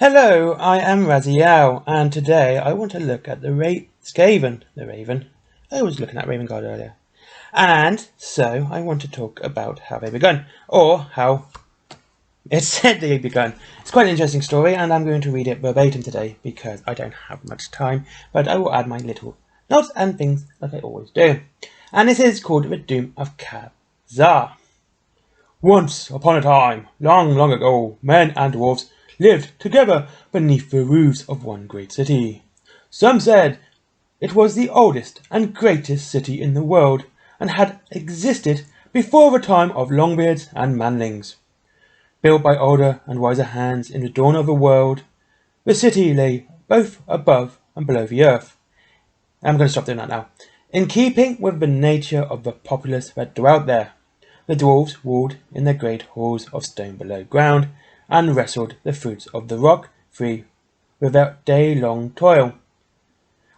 Hello, I am Raziel, and today I want to look at the Skaven, the Raven. I was looking at Raven God earlier. And so I want to talk about how they begun, or how it's said they begun. It's quite an interesting story, and I'm going to read it verbatim today because I don't have much time, but I will add my little notes and things like I always do. And this is called The Doom of Kab-Zar. Once upon a time, long, long ago, men and dwarves lived together beneath the roofs of one great city. Some said it was the oldest and greatest city in the world, and had existed before the time of Longbeards and Manlings. Built by older and wiser hands in the dawn of the world, the city lay both above and below the earth. I'm going to stop doing that now. In keeping with the nature of the populace that dwelt there, the dwarves ruled in their great halls of stone below ground, and wrestled the fruits of the rock free without day-long toil,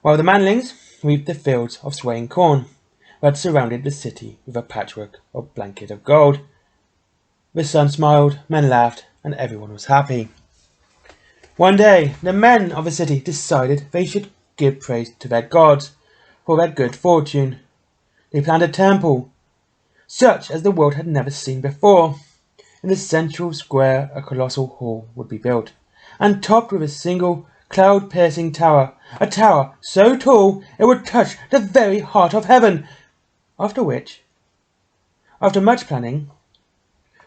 while the manlings reaped the fields of swaying corn that surrounded the city with a patchwork of blanket of gold. The sun smiled, men laughed, and everyone was happy. One day, the men of the city decided they should give praise to their gods for their good fortune. They planned a temple, such as the world had never seen before. In the central square a colossal hall would be built, and topped with a single cloud-piercing tower, a tower so tall it would touch the very heart of heaven. After much planning,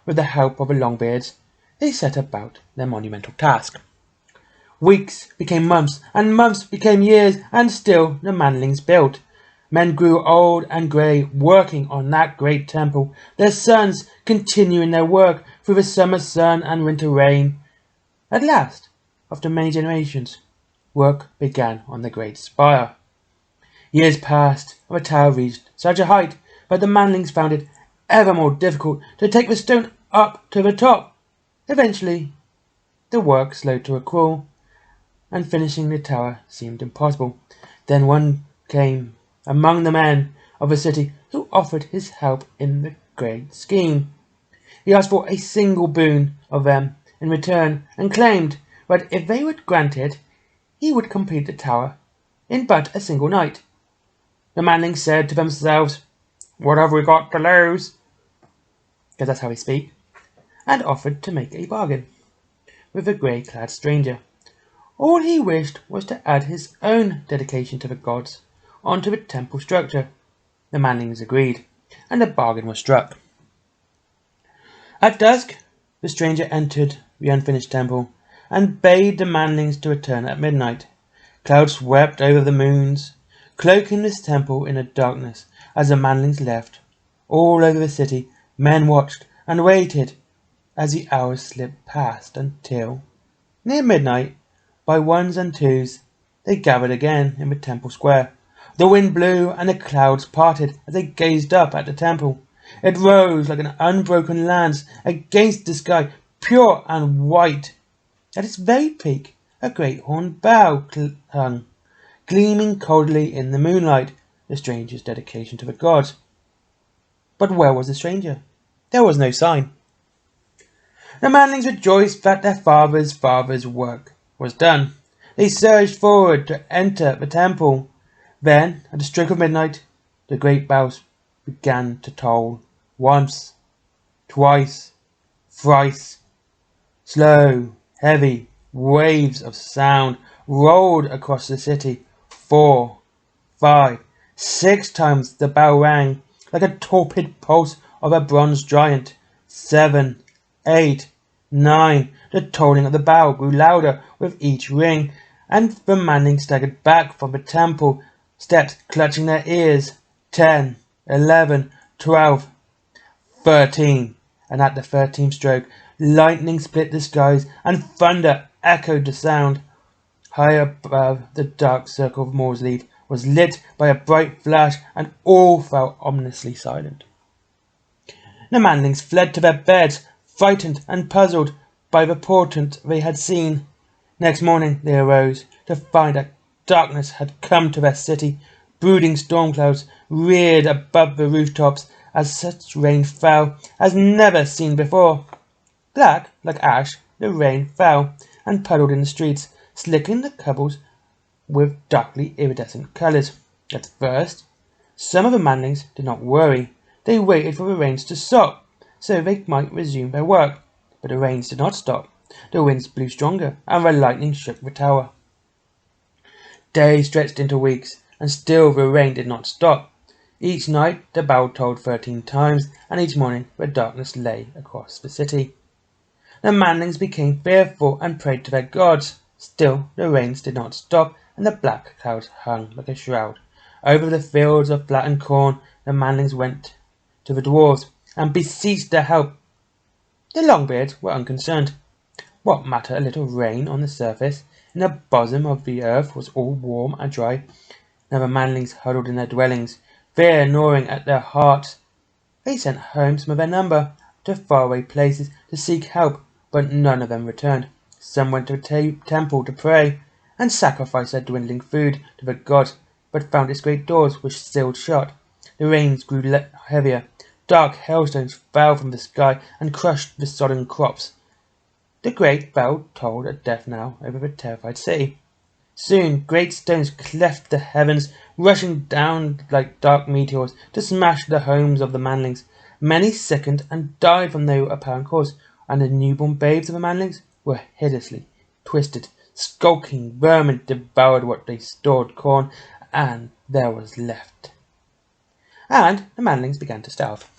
with the help of the Longbeards, they set about their monumental task. Weeks became months, and months became years, and still the manlings built. Men grew old and grey, working on that great temple, their sons continuing their work through the summer sun and winter rain. At last, after many generations, work began on the great spire. Years passed, and the tower reached such a height that the manlings found it ever more difficult to take the stone up to the top. Eventually, the work slowed to a crawl, and finishing the tower seemed impossible. Then one came among the men of the city who offered his help in the great scheme. He asked for a single boon of them in return, and claimed that if they would grant it, he would complete the tower in but a single night. The manlings said to themselves, "What have we got to lose?" because that's how they speak, and offered to make a bargain with the grey-clad stranger. All he wished was to add his own dedication to the gods onto the temple structure. The manlings agreed, and a bargain was struck. At dusk, the stranger entered the unfinished temple, and bade the manlings to return at midnight. Clouds swept over the moons, cloaking this temple in a darkness. As the manlings left, all over the city, men watched and waited as the hours slipped past until, near midnight, by ones and twos, they gathered again in the temple square. The wind blew, and the clouds parted as they gazed up at the temple. It rose like an unbroken lance against the sky, pure and white. At its very peak, a great horned bow hung, gleaming coldly in the moonlight, the stranger's dedication to the gods. But where was the stranger? There was no sign. The manlings rejoiced that their father's work was done. They surged forward to enter the temple. Then, at the stroke of midnight, the great bells began to toll. Once, twice, thrice. Slow, heavy waves of sound rolled across the city. 4, 5, 6 times the bell rang, like a torpid pulse of a bronze giant. 7, 8, 9. The tolling of the bell grew louder with each ring, and the manlings staggered back from the temple steps, clutching their ears. 10, 11, 12, 13. And at the 13th stroke, lightning split the skies, and thunder echoed the sound. High above, the dark circle of Moor's Leaf was lit by a bright flash, and all fell ominously silent. The manlings fled to their beds, frightened and puzzled by the portent they had seen. Next morning they arose to find that darkness had come to their city. Brooding storm clouds reared above the rooftops as such rain fell as never seen before. Black like ash, the rain fell, and puddled in the streets, slicking the cobbles with darkly iridescent colours. At first, some of the manlings did not worry. They waited for the rains to stop, so they might resume their work. But the rains did not stop. The winds blew stronger, and the lightning shook the tower. Days stretched into weeks, and still the rain did not stop. Each night the bell tolled 13 times, and each morning the darkness lay across the city. The manlings became fearful and prayed to their gods. Still the rains did not stop, and the black clouds hung like a shroud. Over the fields of flattened corn the manlings went to the dwarves, and beseeched their help. The Longbeards were unconcerned. What matter a little rain on the surface? In the bosom of the earth was all warm and dry. Now the manlings huddled in their dwellings, fear gnawing at their hearts. They sent home some of their number to faraway places to seek help, but none of them returned. Some went to a temple to pray and sacrifice their dwindling food to the gods, but found its great doors were sealed shut. The rains grew heavier. Dark hailstones fell from the sky and crushed the sodden crops. The great bell tolled a death knell over the terrified city. Soon great stones cleft the heavens, rushing down like dark meteors to smash the homes of the manlings. Many sickened and died from no apparent cause, and the newborn babes of the manlings were hideously twisted. Skulking vermin devoured what they stored corn, and there was left. And the manlings began to starve.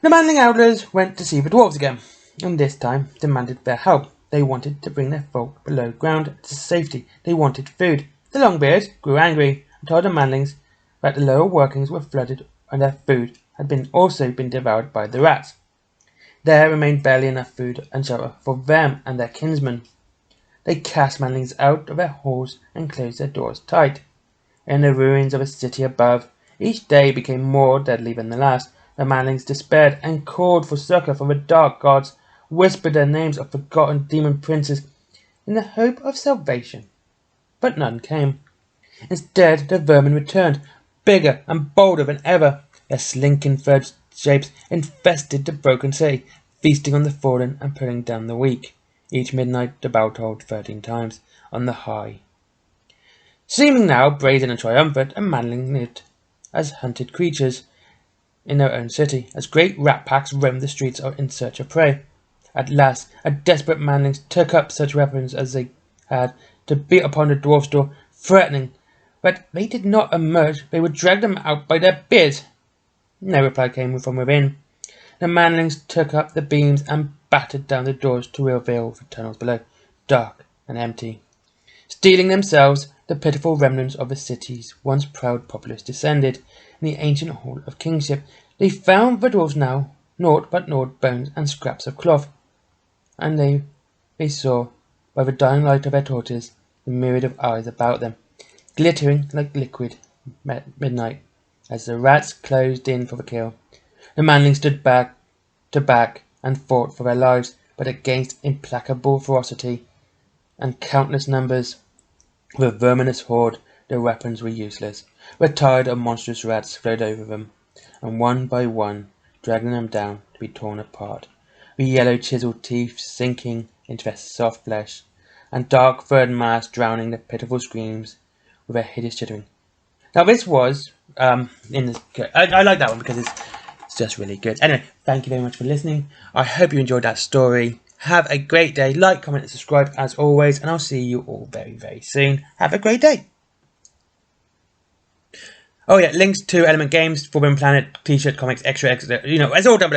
The manling elders went to see the dwarves again, and this time demanded their help. They wanted to bring their folk below ground to safety. They wanted food. The Longbeards grew angry and told the manlings that the lower workings were flooded and their food had also been devoured by the rats. There remained barely enough food and shelter for them and their kinsmen. They cast manlings out of their halls and closed their doors tight. In the ruins of a city above, each day became more deadly than the last. The manlings despaired and called for succor from the dark gods, whispered their names of forgotten demon princes in the hope of salvation. But none came. Instead, the vermin returned, bigger and bolder than ever. Their slinking furred shapes infested the broken city, feasting on the fallen and pulling down the weak. Each midnight the bell tolled 13 times on the high. Seeming now brazen and triumphant, a manling lived as hunted creatures in their own city, as great rat packs roamed the streets in search of prey. At last, a desperate manlings took up such weapons as they had to beat upon the dwarf's door, threatening that they did not emerge, they would drag them out by their beards. No reply came from within. The manlings took up the beams and battered down the doors to reveal the tunnels below, dark and empty. Steeling themselves, the pitiful remnants of the city's once proud populace descended. In the ancient hall of kingship, they found the dwarves now naught but gnawed bones and scraps of cloth, and they saw, by the dying light of their torches, the myriad of eyes about them, glittering like liquid midnight, as the rats closed in for the kill. The manlings stood back to back and fought for their lives, but against implacable ferocity and countless numbers of a verminous horde, their weapons were useless. The tide of monstrous rats flowed over them, and one by one, dragging them down to be torn apart, the yellow chiseled teeth sinking into their soft flesh, and dark furred mass drowning the pitiful screams with their hideous chittering. Now this was I like that one because it's just really good. Anyway, thank you very much for listening. I hope you enjoyed that story. Have a great day. Like, comment and subscribe as always, and I'll see you all very, very soon. Have a great day. Oh yeah, links to Element Games, Forbidden Planet, t-shirt, comics, extra, it's all down below.